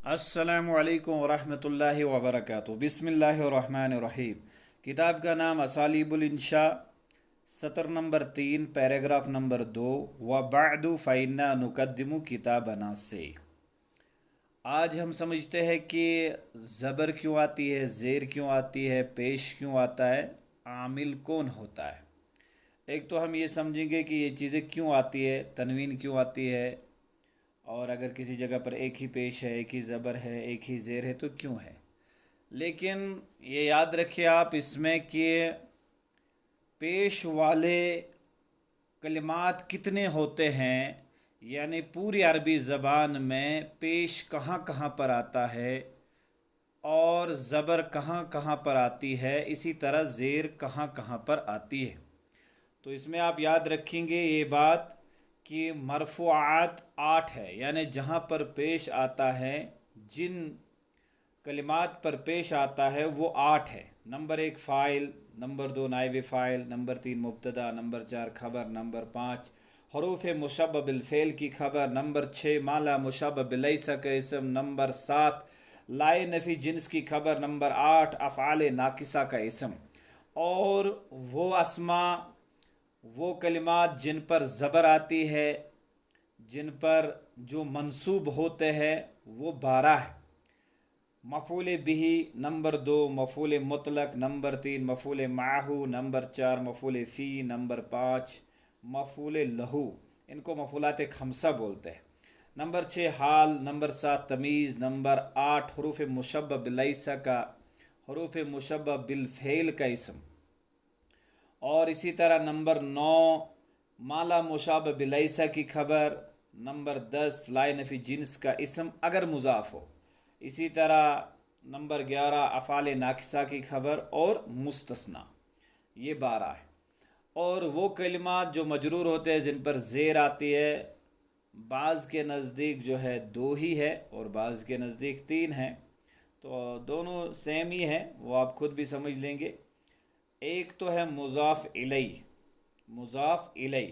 السلام علیکم ورحمۃ اللہ وبرکاتہ۔ بسم اللہ الرحمن الرحیم۔ کتاب کا نام اسالیب الانشاء، سطر نمبر 3، پیراگراف نمبر 2، وبعد فإنا نقدم کتابنا سے۔ آج ہم سمجھتے ہیں کہ زبر کیوں آتی ہے، زیر کیوں آتی ہے، پیش کیوں آتا ہے، عامل کون ہوتا ہے۔ ایک تو ہم یہ سمجھیں گے کہ یہ چیزیں کیوں آتی ہے، تنوین کیوں آتی ہے، اور اگر کسی جگہ پر ایک ہی پیش ہے، ایک ہی زبر ہے، ایک ہی زیر ہے تو کیوں ہے۔ لیکن یہ یاد رکھیے آپ اس میں کہ پیش والے کلمات کتنے ہوتے ہیں، یعنی پوری عربی زبان میں پیش کہاں کہاں پر آتا ہے اور زبر کہاں کہاں پر آتی ہے، اسی طرح زیر کہاں کہاں پر آتی ہے۔ تو اس میں آپ یاد رکھیں گے یہ بات کہ مرفوعات 8 ہے، یعنی جہاں پر پیش آتا ہے، جن کلمات پر پیش آتا ہے وہ 8 ہے۔ نمبر 1 فاعل، نمبر 2 نائب فاعل، نمبر 3 مبتدا، نمبر 4 خبر، نمبر 5 حروف مشبہ بالفعل کی خبر، نمبر 6 ما لا مشبہ بلیس کا اسم، نمبر 7 لائے نفی جنس کی خبر، نمبر 8 افعال ناقصہ کا اسم۔ اور وہ اسماء، وہ کلمات جن پر زبر آتی ہے، جن پر جو منصوب ہوتے ہیں، وہ 12 ہے۔ مفعول بہ، نمبر 2 مفعول مطلق، نمبر 3 مفعول معہ، نمبر 4 مفعول فی، نمبر 5 مفعول لہو، ان کو مفعولات خمسہ بولتے ہیں۔ نمبر 6 حال، نمبر 7 تمیز، نمبر 8 حروف مشبہ بلیس کا، حروف مشبہ بالفعل کا اسم۔ اور اسی طرح نمبر 9 ما لا مشابہ بلیسا کی خبر، نمبر 10 لائے نفی جنس کا اسم اگر مضاف ہو، اسی طرح نمبر 11 افعال ناقصہ کی خبر اور مستثنی، یہ 12 ہے۔ اور وہ کلمات جو مجرور ہوتے ہیں جن پر زیر آتی ہے، بعض کے نزدیک جو ہے 2 ہی ہے اور بعض کے نزدیک 3 ہے، تو دونوں سیم ہی ہیں، وہ آپ خود بھی سمجھ لیں گے۔ ایک تو ہے مضاف الیہ، مضاف الیہ،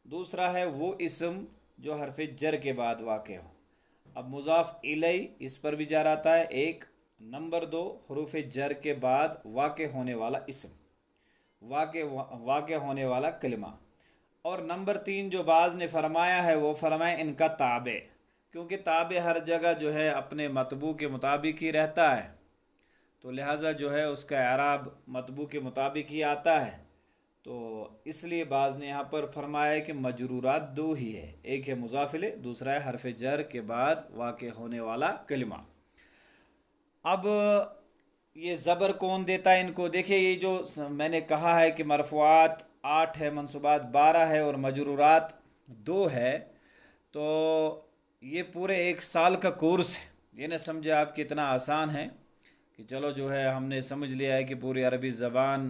دوسرا ہے وہ اسم جو حرف جر کے بعد واقع ہو۔ اب مضاف الیہ اس پر بھی جر آتا ہے ایک، نمبر 2 حروف جر کے بعد واقع ہونے والا اسم، واقع ہونے والا کلمہ، اور نمبر 3 جو بعض نے فرمایا ہے وہ فرمایا ان کا تابع، کیونکہ تابع ہر جگہ جو ہے اپنے مطبوع کے مطابق ہی رہتا ہے، تو لہٰذا جو ہے اس کا اعراب مطبوع کے مطابق ہی آتا ہے، تو اس لیے بعض نے یہاں پر فرمایا ہے کہ مجرورات 2 ہی ہے، ایک ہے مضاف الیہ، دوسرا ہے حرف جر کے بعد واقع ہونے والا کلمہ۔ اب یہ زبر کون دیتا ہے ان کو؟ دیکھیں یہ جو میں نے کہا ہے کہ مرفوعات 8 ہے، منصوبات 12 ہے اور مجرورات 2 ہے، تو یہ پورے 1 سال کا کورس ہے۔ یہ نہ سمجھے آپ کہ اتنا آسان ہے کہ چلو جو ہے ہم نے سمجھ لیا ہے کہ پوری عربی زبان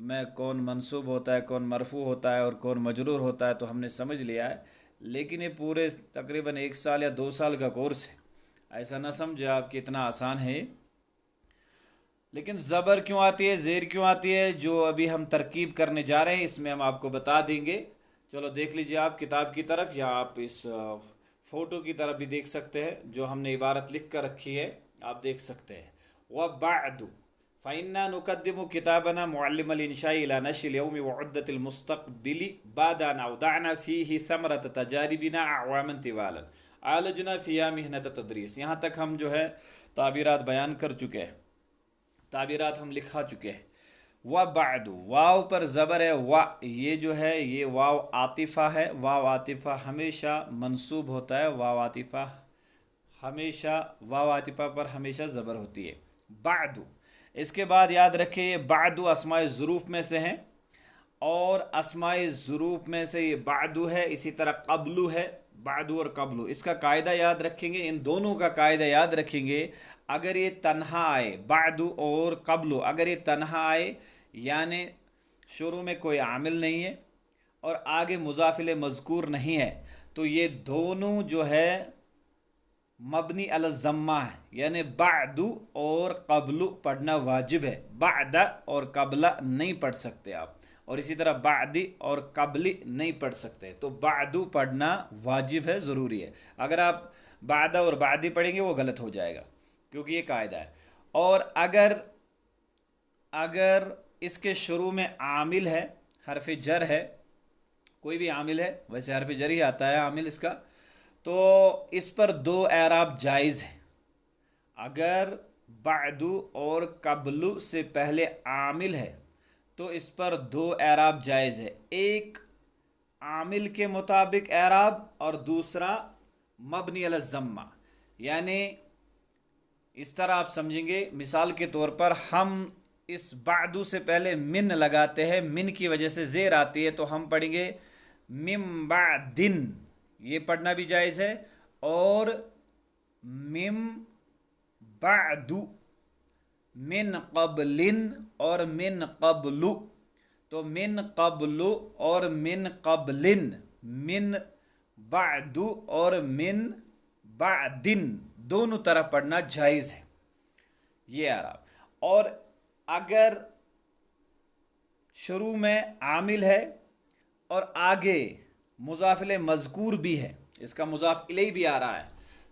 میں کون منصوب ہوتا ہے، کون مرفوع ہوتا ہے اور کون مجرور ہوتا ہے، تو ہم نے سمجھ لیا ہے، لیکن یہ پورے تقریباً 1 سال یا 2 سال کا کورس ہے، ایسا نہ سمجھے آپ کہ اتنا آسان ہے۔ لیکن زبر کیوں آتی ہے، زیر کیوں آتی ہے، جو ابھی ہم ترکیب کرنے جا رہے ہیں اس میں ہم آپ کو بتا دیں گے۔ چلو دیکھ لیجئے آپ کتاب کی طرف، یا آپ اس فوٹو کی طرف بھی دیکھ سکتے ہیں، جو ہم نے عبارت لکھ کر رکھی ہے آپ دیکھ سکتے ہیں۔ وَبَعْدُ فَإِنَّا نُقَدِّمُ كِتَابَنَا مُعَلِّمَ الْإِنشَاءِ إِلَى نَشْرِ الْيَوْمِ وَعُدَّةِ الْمُسْتَقْبِلِ بَعْدَ أَنْ أَوْضَعْنَا فِيهِ ثَمَرَةَ تَجَارِبِنَا أَعْوَامًا طِوَالًا عَالَجْنَا فِيهَا مِحْنَةَ التَّدْرِيسِ۔ یہاں تک ہم جو ہے تعبیرات بیان کر چکے ہیں، تعبیرات ہم لکھا چکے ہیں۔ وَبَعْدُ واو پر زبر ہے، یہ جو ہے یہ واو عاطفہ ہے، واو عاطفہ ہمیشہ منصوب ہوتا ہے، واو عاطفہ پر ہمیشہ زبر ہوتی ہے۔ بعد، اس کے بعد یاد رکھیں یہ بعد اسماء ظروف میں سے ہیں، اور اسماء ظروف میں سے یہ بعد ہے، اسی طرح قبل ہے، بعد اور قبل، اس کا قاعدہ یاد رکھیں گے، ان دونوں کا قاعدہ یاد رکھیں گے۔ اگر یہ تنہا آئے، بعد اور قبل اگر یہ تنہا آئے، یعنی شروع میں کوئی عامل نہیں ہے اور آگے مضاف الیہ مذکور نہیں ہے، تو یہ دونوں جو ہے مبنی علی الضمہ ہے، یعنی بعد اور قبل پڑھنا واجب ہے، بعد اور قبل نہیں پڑھ سکتے آپ، اور اسی طرح بعدی اور قبلی نہیں پڑھ سکتے، تو بعد پڑھنا واجب ہے، ضروری ہے۔ اگر آپ بعد اور بعدی پڑھیں گے وہ غلط ہو جائے گا، کیونکہ یہ قاعدہ ہے۔ اور اگر اس کے شروع میں عامل ہے، حرف جر ہے، کوئی بھی عامل ہے، ویسے حرف جر ہی آتا ہے عامل اس کا، تو اس پر دو اعراب جائز ہے۔ اگر بعد اور قبل سے پہلے عامل ہے تو اس پر دو اعراب جائز ہے، ایک عامل کے مطابق اعراب اور دوسرا مبنی علی الضمہ۔ یعنی اس طرح آپ سمجھیں گے، مثال کے طور پر ہم اس بعد سے پہلے من لگاتے ہیں، من کی وجہ سے زیر آتی ہے تو ہم پڑھیں گے مم بعدن، یہ پڑھنا بھی جائز ہے، اور مم بعد، من قبل اور من قبل، تو من قبل اور من قبل، من بعد اور من بعدن دونوں طرف پڑھنا جائز ہے یہ اعراب۔ اور اگر شروع میں عامل ہے اور آگے مضاف الیہ مذکور بھی ہے، اس کا مضاف الیہ بھی آ رہا ہے،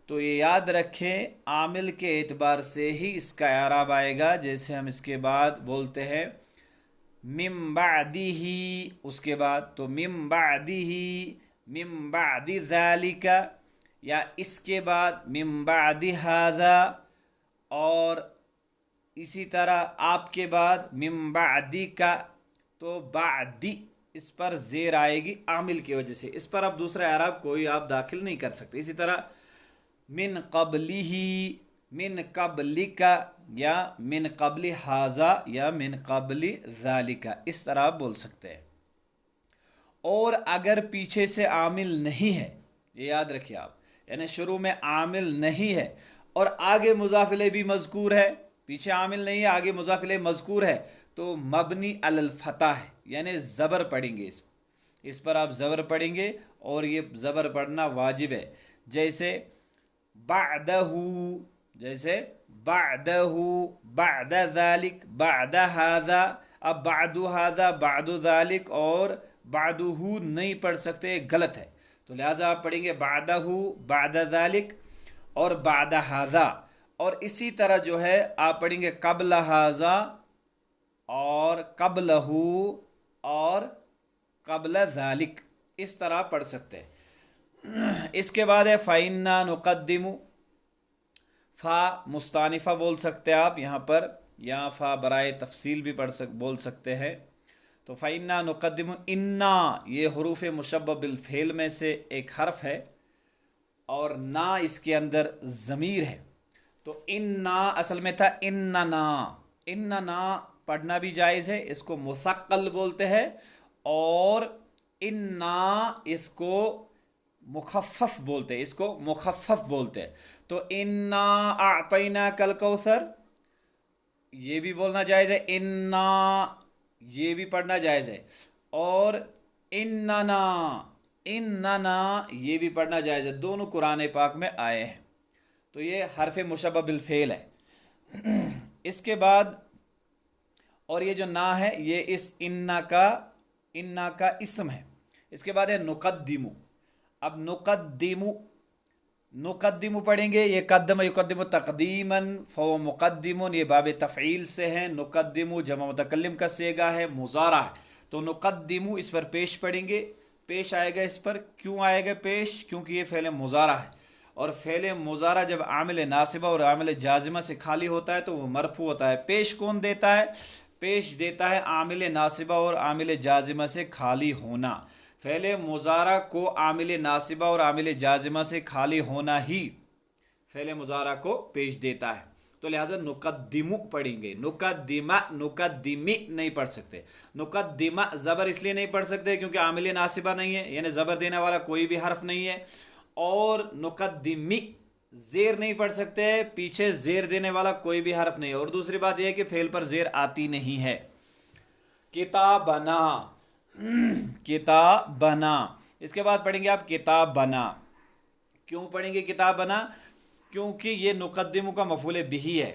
تو یہ یاد رکھیں عامل کے اعتبار سے ہی اس کا اعراب آئے گا۔ جیسے ہم اس کے بعد بولتے ہیں من بعدہ، اس کے بعد تو من بعدہ، من بعد ذالک، یا اس کے بعد من بعد ھذا، اور اسی طرح آپ کے بعد من بعدی کا، تو بعدی اس پر زیر آئے گی عامل کی وجہ سے، اس پر اب دوسرا اعراب کوئی آپ داخل نہیں کر سکتے۔ اسی طرح من قبلہ، من قبلک، یا من قبل ھذا، یا من قبل ذالک، اس طرح آپ بول سکتے ہیں۔ اور اگر پیچھے سے عامل نہیں ہے، یہ یاد رکھیے آپ، یعنی شروع میں عامل نہیں ہے اور آگے مضاف الیہ بھی مذکور ہے، پیچھے عامل نہیں ہے آگے مضاف الیہ مذکور ہے، تو مبنی علی الفتح ہے، یعنی زبر پڑھیں گے، اس پر آپ زبر پڑھیں گے، اور یہ زبر پڑھنا واجب ہے۔ جیسے بعدہ، جیسے بعدہ، بعد ذالک، بعد ھذا، اب بعد ھذا، بعد ذالک اور بعدہ نہیں پڑھ سکتے، غلط ہے، تو لہٰذا آپ پڑھیں گے بعدہ، بعد ذالک اور بعد ھذا۔ اور اسی طرح جو ہے آپ پڑھیں گے قبل ھذا اور قبلہ اور قبل ذالک، اس طرح پڑھ سکتے ہیں۔ اس کے بعد ہے فَإِنَّا نُقَدِّمُ، فا مستانفہ بول سکتے ہیں آپ یہاں پر، یا فا برائے تفصیل بھی بول سکتے ہیں۔ تو فَإِنَّا نُقَدِّمُ، اِنَّا یہ حروف مشبہ بالفعل میں سے ایک حرف ہے، اور نا اس کے اندر ضمیر ہے، تو اِنَّا اصل میں تھا اِنَّنَا، اِنَّنَا پڑھنا بھی جائز ہے، اس کو مثقل بولتے ہیں، اور اِنَّا اس کو مخفف بولتے ہیں، اس کو مخفف بولتے ہیں۔ تو اِنَّا أَعْطَيْنَاكَ الْكَوْثَرَ، یہ بھی بولنا جائز ہے، اِنَّا یہ بھی پڑھنا جائز ہے، اور اِنَّنَا، اِنَّنَا یہ بھی پڑھنا جائز ہے، دونوں قرآن پاک میں آئے ہیں۔ تو یہ حرف مشبہ بالفعل ہے۔ اس کے بعد اور یہ جو نا ہے یہ اس اِنَّا کا اسم ہے۔ اس کے بعد ہے نقدم، اب نقدم پڑھیں گے، یہ قدم یقدم تقدیماً فهو مقدم، یہ باب تفعیل سے ہیں، نقدم جمع متکلم کا صیغہ ہے، مضارع ہے، تو نقدم اس پر پیش پڑھیں گے، پیش آئے گا اس پر، کیوں آئے گا پیش؟ کیونکہ یہ فعل مضارع ہے، اور فعل مضارع جب عامل ناصبہ اور عامل جازمہ سے خالی ہوتا ہے تو وہ مرفوع ہوتا ہے۔ پیش کون دیتا ہے؟ پیش دیتا ہے عامل ناصبہ اور عامل جازمہ سے خالی ہونا۔ فعل مضارع کو عامل ناصبہ اور عامل جازمہ سے خالی ہونا ہی فعل مضارع کو پیش دیتا ہے، تو لہٰذا نقدم پڑھیں گے، نقدمہ، نقدمی نہیں پڑھ سکتے۔ نقدمہ زبر اس لیے نہیں پڑھ سکتے کیونکہ عامل ناصبہ نہیں ہے، یعنی زبر دینے والا کوئی بھی حرف نہیں ہے، اور نقدمی زیر نہیں پڑھ سکتے، پیچھے زیر دینے والا کوئی بھی حرف نہیں ہے، اور دوسری بات یہ ہے کہ فعل پر زیر آتی نہیں ہے۔ کتابنا، کتابنا، اس کے بعد پڑھیں گے آپ کتابنا۔ کیوں پڑھیں گے کتابنا؟ کیونکہ یہ نقدم کا مفعول بہ ہے۔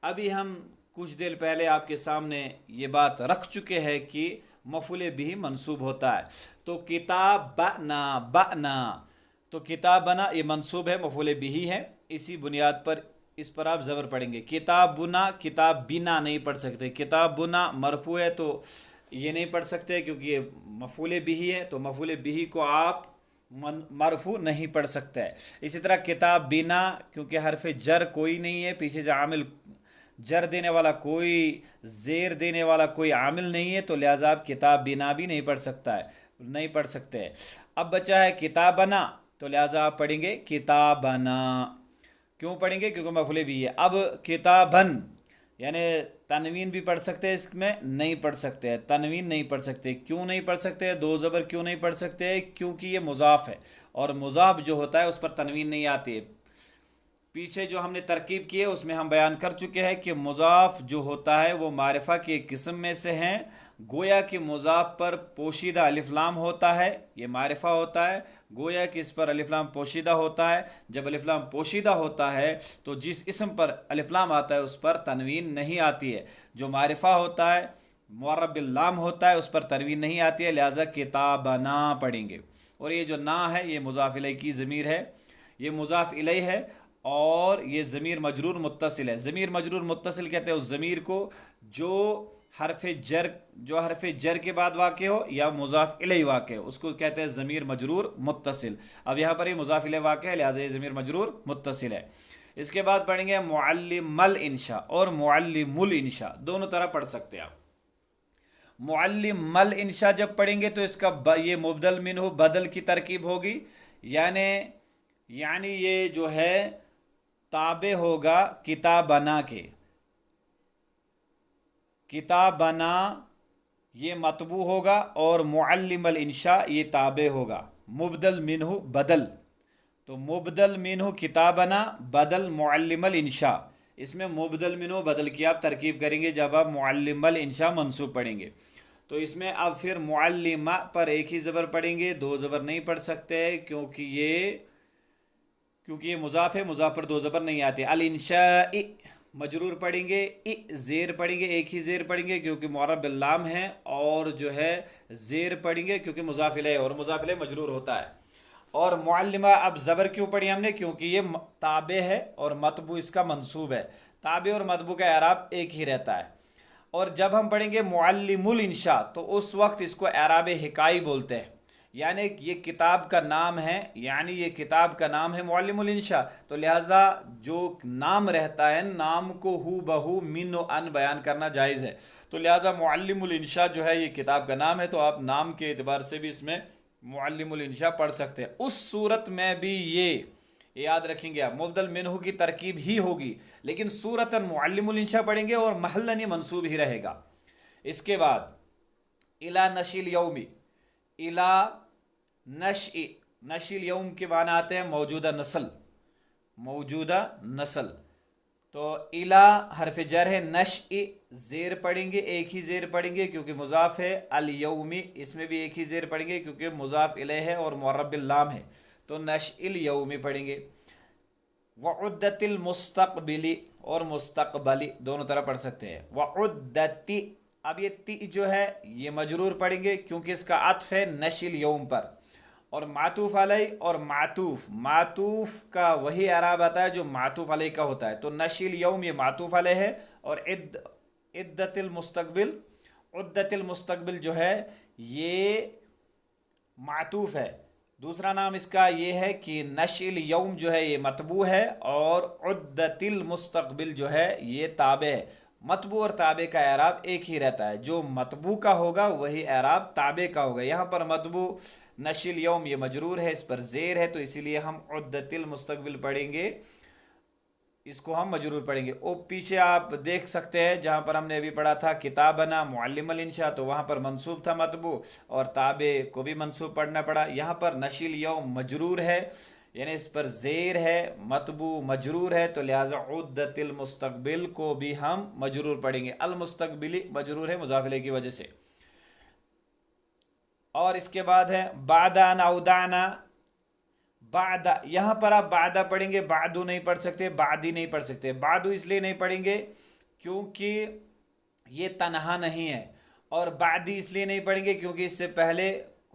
ابھی ہم کچھ دیر پہلے آپ کے سامنے یہ بات رکھ چکے ہیں کہ مفعول بہ منصوب ہوتا ہے، تو کتابنا، بنا، تو کتابنا یہ منصوب ہے، مفعول بہ ہے، اسی بنیاد پر اس پر آپ زبر پڑھیں گے. کتابنا، کتاب بنا نہیں پڑھ سکتے. کتابنا مرفوع ہے تو یہ نہیں پڑھ سکتے کیونکہ یہ مفعول بہ ہے، تو مفعول بہ کو آپ مرفوع نہیں پڑھ سکتے. اسی طرح کتاب بنا، کیونکہ حرف جر کوئی نہیں ہے، پیچھے سے عامل جر دینے والا کوئی، زیر دینے والا کوئی عامل نہیں ہے، تو لہٰذا آپ کتاب بنا بھی نہیں پڑھ سکتا ہے، نہیں پڑھ سکتے. اب بچا ہے کتابنا، تو لہٰذا آپ پڑھیں گے کتابنا. کیوں پڑھیں گے؟ کیونکہ مفعول بھی ہے. اب کتابن یعنی تنوین بھی پڑھ سکتے ہیں، اس میں نہیں پڑھ سکتے، تنوین نہیں پڑھ سکتے. کیوں نہیں پڑھ سکتے؟ دو زبر کیوں نہیں پڑھ سکتے؟ کیونکہ یہ مضاف ہے، اور مضاف جو ہوتا ہے اس پر تنوین نہیں آتی ہے. پیچھے جو ہم نے ترکیب کی ہے اس میں ہم بیان کر چکے ہیں کہ مضاف جو ہوتا ہے وہ معرفہ کی ایک قسم میں سے ہیں. گویا کہ مضاف پر پوشیدہ الف لام ہوتا ہے، یہ معرفہ ہوتا ہے. گویا کہ اس پر الف لام پوشیدہ ہوتا ہے. جب الف لام پوشیدہ ہوتا ہے تو جس اسم پر الف لام آتا ہے اس پر تنوین نہیں آتی ہے. جو معرفہ ہوتا ہے، معرب باللام ہوتا ہے، اس پر تنوین نہیں آتی ہے، لہذا کتابنا پڑھیں گے. اور یہ جو نا ہے یہ مضاف الیہ کی ضمیر ہے، یہ مضاف الیہ ہے، اور یہ ضمیر مجرور متصل ہے. ضمیر مجرور متصل کہتے ہیں اس ضمیر کو جو حرف جر کے بعد واقع ہو یا مضاف الیہ واقع ہو، اس کو کہتے ہیں ضمیر مجرور متصل. اب یہاں پر یہ مضاف الیہ واقع ہے، لہٰذا یہ ضمیر مجرور متصل ہے. اس کے بعد پڑھیں گے معلم الانشاء اور معلم الانشاء، دونوں طرح پڑھ سکتے ہیں آپ. معلم الانشاء جب پڑھیں گے تو اس کا یہ مبدل منہ بدل کی ترکیب ہوگی، یعنی یہ جو ہے تابع ہوگا کتابنا کے. کتابنا یہ مطبوع ہوگا اور معلم الانشاء یہ تابع ہوگا. مبدل منہ بدل، تو مبدل منہ کتابنا بدل معلم الانشاء. اس میں مبدل منہ بدل کی آپ ترکیب کریں گے جب آپ معلم الانشاء منصوب پڑھیں گے. تو اس میں اب پھر معلمہ پر ایک ہی زبر پڑھیں گے، دو زبر نہیں پڑھ سکتے کیونکہ یہ مضاف ہے، مضاف پر دو زبر نہیں آتے. الانشاء مجرور پڑھیں گے، زیر پڑھیں گے، ایک ہی زیر پڑھیں گے کیونکہ معرب باللام ہے، اور جو ہے زیر پڑھیں گے کیونکہ مضاف الیہ، اور مضاف الیہ مجرور ہوتا ہے. اور معلمہ اب زبر کیوں پڑھی ہم نے؟ کیونکہ یہ تابع ہے اور مطبوع اس کا منصوب ہے. تابع اور مطبوع کا اعراب ایک ہی رہتا ہے. اور جب ہم پڑھیں گے معلم الانشاء تو اس وقت اس کو اعراب حکائی بولتے ہیں، یعنی یہ کتاب کا نام ہے، معلم الانشاء. تو لہٰذا جو نام رہتا ہے، نام کو ہو بہو من و ان بیان کرنا جائز ہے. تو لہٰذا معلم الانشاء جو ہے یہ کتاب کا نام ہے، تو آپ نام کے اعتبار سے بھی اس میں معلم الانشاء پڑھ سکتے ہیں. اس صورت میں بھی یہ یاد رکھیں گے آپ، مبدل منہ کی ترکیب ہی ہوگی، لیکن صورتاً معلم الانشاء پڑھیں گے اور محلاً یہ منصوب ہی رہے گا. اس کے بعد الی نشی الیوم، الی نشی الیوم کے معنی آتے ہیں موجودہ نسل. تو الی حرف جر ہے، نشء زیر پڑھیں گے، ایک ہی زیر پڑھیں گے کیونکہ مضاف ہے. الیومی اس میں بھی ایک ہی زیر پڑھیں گے کیونکہ مضاف الیہ ہے اور معرب باللام ہے، تو نشء الیومی پڑھیں گے. وعدت المستقبلی اور مستقبلی دونوں طرح پڑھ سکتے ہیں. وعدت، اب یہ تی جو ہے یہ مجرور پڑھیں گے کیونکہ اس کا عطف ہے نشء الیوم پر. اور معطوف علیہ اور معطوف کا وہی اعراب آتا ہے جو معطوف علیہ کا ہوتا ہے. تو نشء الیوم یہ معطوف علیہ ہے، اور عدت المستقبل جو ہے یہ معطوف ہے. دوسرا نام اس کا یہ ہے کہ نشء الیوم جو ہے یہ مطبوع ہے، اور عدت المستقبل جو ہے یہ تابع ہے. مطبوع اور تابع کا اعراب ایک ہی رہتا ہے، جو مطبوع کا ہوگا وہی اعراب تابع کا ہوگا. یہاں پر مطبوع نشء الیوم یہ مجرور ہے، اس پر زیر ہے، تو اسی لیے ہم عدت المستقبل پڑھیں گے، اس کو ہم مجرور پڑھیں گے. اور پیچھے آپ دیکھ سکتے ہیں جہاں پر ہم نے ابھی پڑھا تھا کتابنا معلم الانشاء، تو وہاں پر منصوب تھا مطبوع، اور تابع کو بھی منصوب پڑھنا پڑا. یہاں پر نشء الیوم مجرور ہے، یعنی اس پر زیر ہے، مطبوع مجرور ہے، تو لہٰذا عدت المستقبل کو بھی ہم مجرور پڑھیں گے. المستقبلی مجرور ہے مضاف الیہ کی وجہ سے. اور اس کے بعد ہے بعد ان اودعنا. بعد، یہاں پر آپ بعدہ پڑھیں گے، بعدو نہیں پڑھ سکتے، بعدی نہیں پڑھ سکتے. بعدو اس لیے نہیں پڑھیں گے کیونکہ یہ تنہا نہیں ہے، اور بعدی اس لیے نہیں پڑھیں گے کیونکہ اس سے پہلے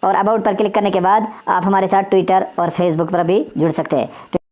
اور اباؤٹ پر کلک کرنے کے بعد آپ ہمارے ساتھ ٹویٹر اور فیس بک پر بھی جڑ سکتے ہیں.